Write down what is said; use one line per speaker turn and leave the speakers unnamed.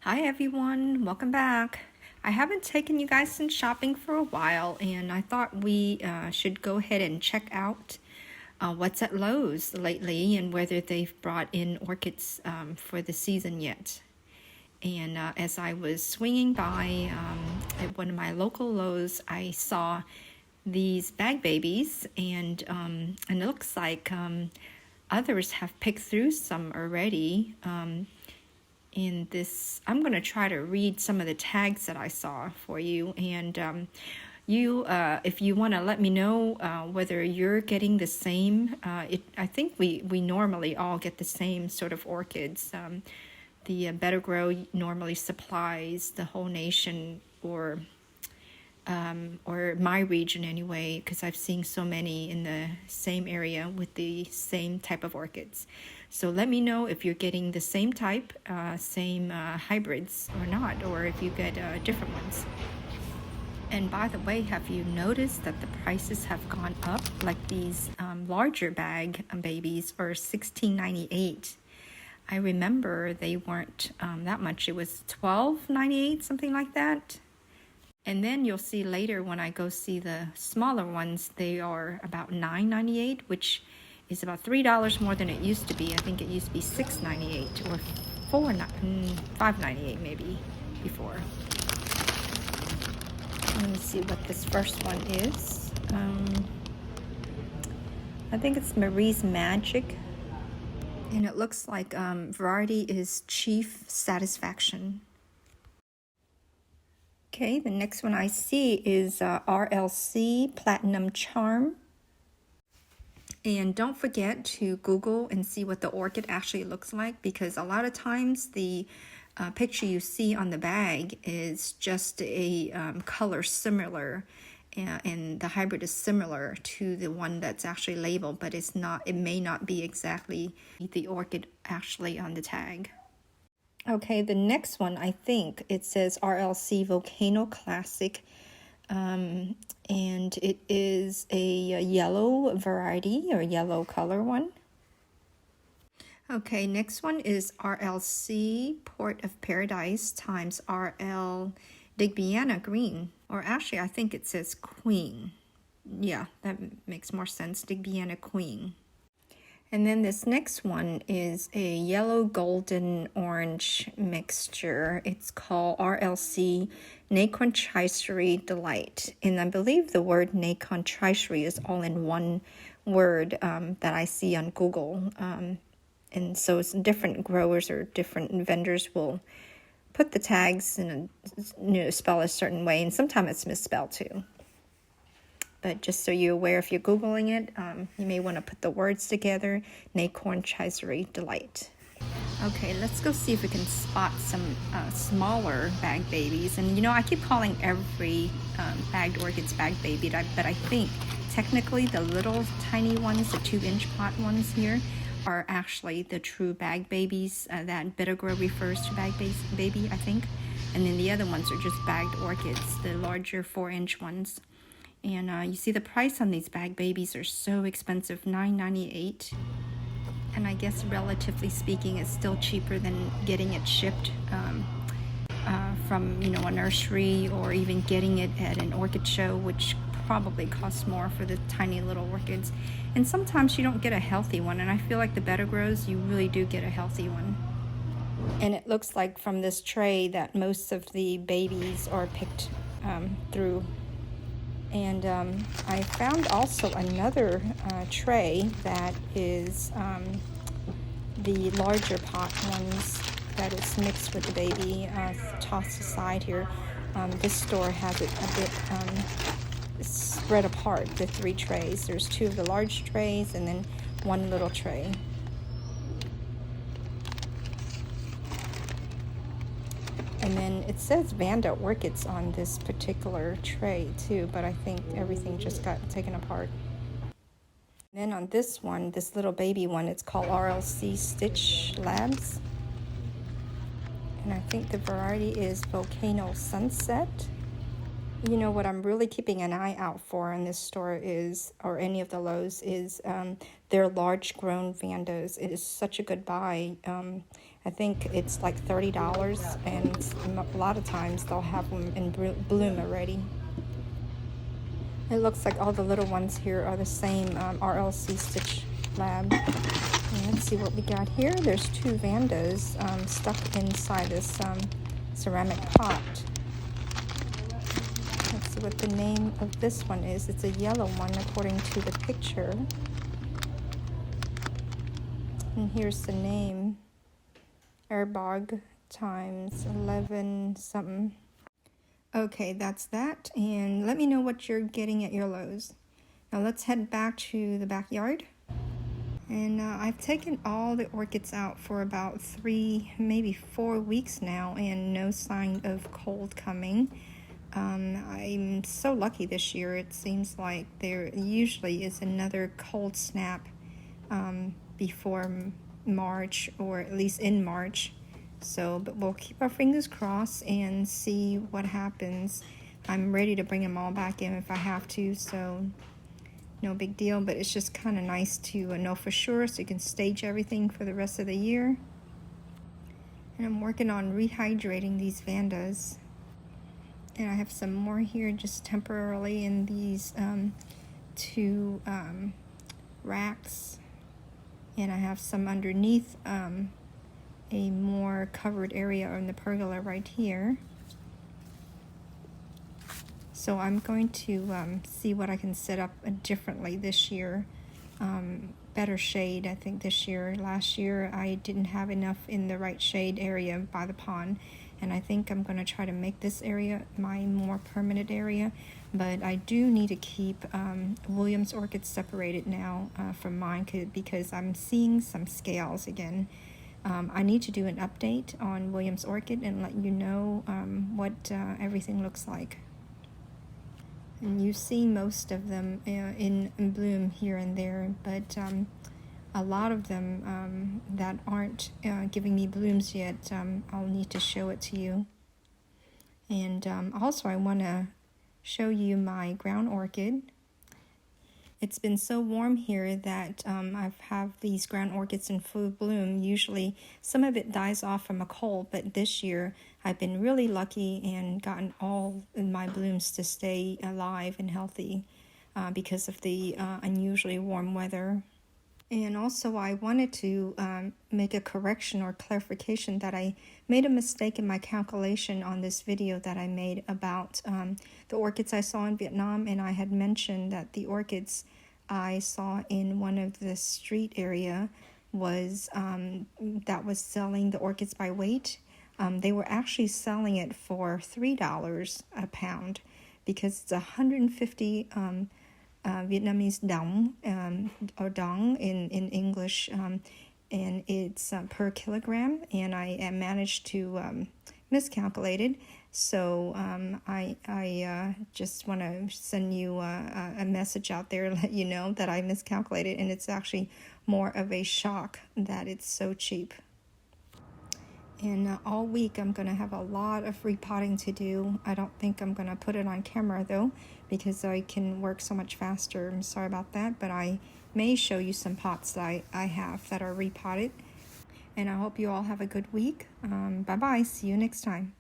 Hi everyone, welcome back. I haven't taken you guys some shopping for a while, and I thought we should go ahead and check out what's at Lowe's lately and whether they've brought in orchids for the season yet. And as I was swinging by at one of my local Lowe's, I saw these bag babies, and it looks like others have picked through some already. In this, I'm going to try to read some of the tags that I saw for you, and if you want to let me know whether you're getting the same. I think we normally all get the same sort of orchids. The Better Grow normally supplies the whole nation, or my region anyway, because I've seen so many in the same area with the same type of orchids. So let me know if you're getting the same type, same hybrids or not, or if you get different ones. And by the way, have you noticed that the prices have gone up? Like these larger bag babies are $16.98. I remember they weren't that much. It was $12.98, something like that. And then you'll see later when I go see the smaller ones, they are about $9.98, which is about $3 more than it used to be. I think it used to be $6.98 or $5.98 maybe before. Let me see what this first one is. I think it's Marie's Magic, and it looks like variety is Chief Satisfaction. Okay, the next one I see is RLC Platinum Charm. And don't forget to Google and see what the orchid actually looks like, because a lot of times the picture you see on the bag is just a color similar, and the hybrid is similar to the one that's actually labeled, but it's not. It may not be exactly the orchid actually on the tag. Okay, the next one, I think it says RLC Volcano Classic, and it is a yellow variety or yellow color one. Okay, next one is RLC Port of Paradise times RL Digbyana Green, or actually I think it says Queen. Yeah, that makes more sense, Digbyana Queen. And then this next one is a yellow golden orange mixture. It's called RLC Nacon Tricery Delight. And I believe the word Nacon Tricery is all in one word that I see on Google. And so it's different growers or different vendors will put the tags in spell a certain way, and sometimes it's misspelled too. But just so you're aware, if you're Googling it, you may want to put the words together, Nacon Tricery Delight. Okay, let's go see if we can spot some smaller bag babies. And I keep calling every bagged orchids bag baby, but I think technically the little tiny ones, the 2-inch pot ones here, are actually the true bag babies that Better Grow refers to bag baby, I think. And then the other ones are just bagged orchids, the larger 4-inch ones. And you see the price on these bag babies are so expensive, $9.98. And I guess relatively speaking, it's still cheaper than getting it shipped from a nursery, or even getting it at an orchid show, which probably costs more for the tiny little orchids. And sometimes you don't get a healthy one, and I feel like the Better Grows, you really do get a healthy one. And it looks like from this tray that most of the babies are picked through. And I found also another tray that is the larger pot ones that is mixed with the baby, tossed aside here. This store has it a bit spread apart, the 3 trays. There's 2 of the large trays and then 1 little tray. And then it says Vanda Orchids on this particular tray too, but I think everything just got taken apart. Then on this one, this little baby one, it's called RLC Stitch Labs. And I think the variety is Volcano Sunset. What I'm really keeping an eye out for in this store is, or any of the Lowe's, is their large grown Vandas. It is such a good buy. I think it's like $30, and a lot of times they'll have them in bloom already. It looks like all the little ones here are the same RLC Stitch Lab. And let's see what we got here. There's 2 Vandas stuck inside this ceramic pot. Let's see what the name of this one is. It's a yellow one according to the picture. And here's the name. Airbog times 11 something. Okay, that's that. And let me know what you're getting at your Lowe's. Now let's head back to the backyard. And I've taken all the orchids out for about 3, maybe 4 weeks now, and no sign of cold coming. I'm so lucky this year. It seems like there usually is another cold snap before March, or at least in March. So, but we'll keep our fingers crossed and see what happens. I'm ready to bring them all back in if I have to, so no big deal. But it's just kind of nice to know for sure, so you can stage everything for the rest of the year. And I'm working on rehydrating these Vandas. And I have some more here just temporarily in these 2 racks. And I have some underneath a more covered area in the pergola right here. So I'm going to see what I can set up differently this year. Better shade, I think, this year. Last year I didn't have enough in the right shade area by the pond, and I think I'm going to try to make this area my more permanent area. But I do need to keep Williams orchids separated now from mine, because I'm seeing some scales again. I need to do an update on Williams orchid and let you know what everything looks like. And you see most of them in bloom here and there, but a lot of them that aren't giving me blooms yet, I'll need to show it to you. And also I want to show you my ground orchid. It's been so warm here that I have these ground orchids in full bloom. Usually some of it dies off from a cold, but this year I've been really lucky and gotten all of my blooms to stay alive and healthy because of the unusually warm weather. And also I wanted to make a correction or clarification that I made a mistake in my calculation on this video that I made about the orchids I saw in Vietnam, and I had mentioned that the orchids I saw in one of the street area was that was selling the orchids by weight. They were actually selling it for $3 a pound because it's 150 Vietnamese dong, or dong in English, and it's per kilogram, and I managed to miscalculate it. So I just want to send you a message out there, let you know that I miscalculated, and it's actually more of a shock that it's so cheap. And all week I'm going to have a lot of repotting to do. I don't think I'm going to put it on camera though, because I can work so much faster. I'm sorry about that, but I may show you some pots that I have that are repotted. And I hope you all have a good week. Bye-bye. See you next time.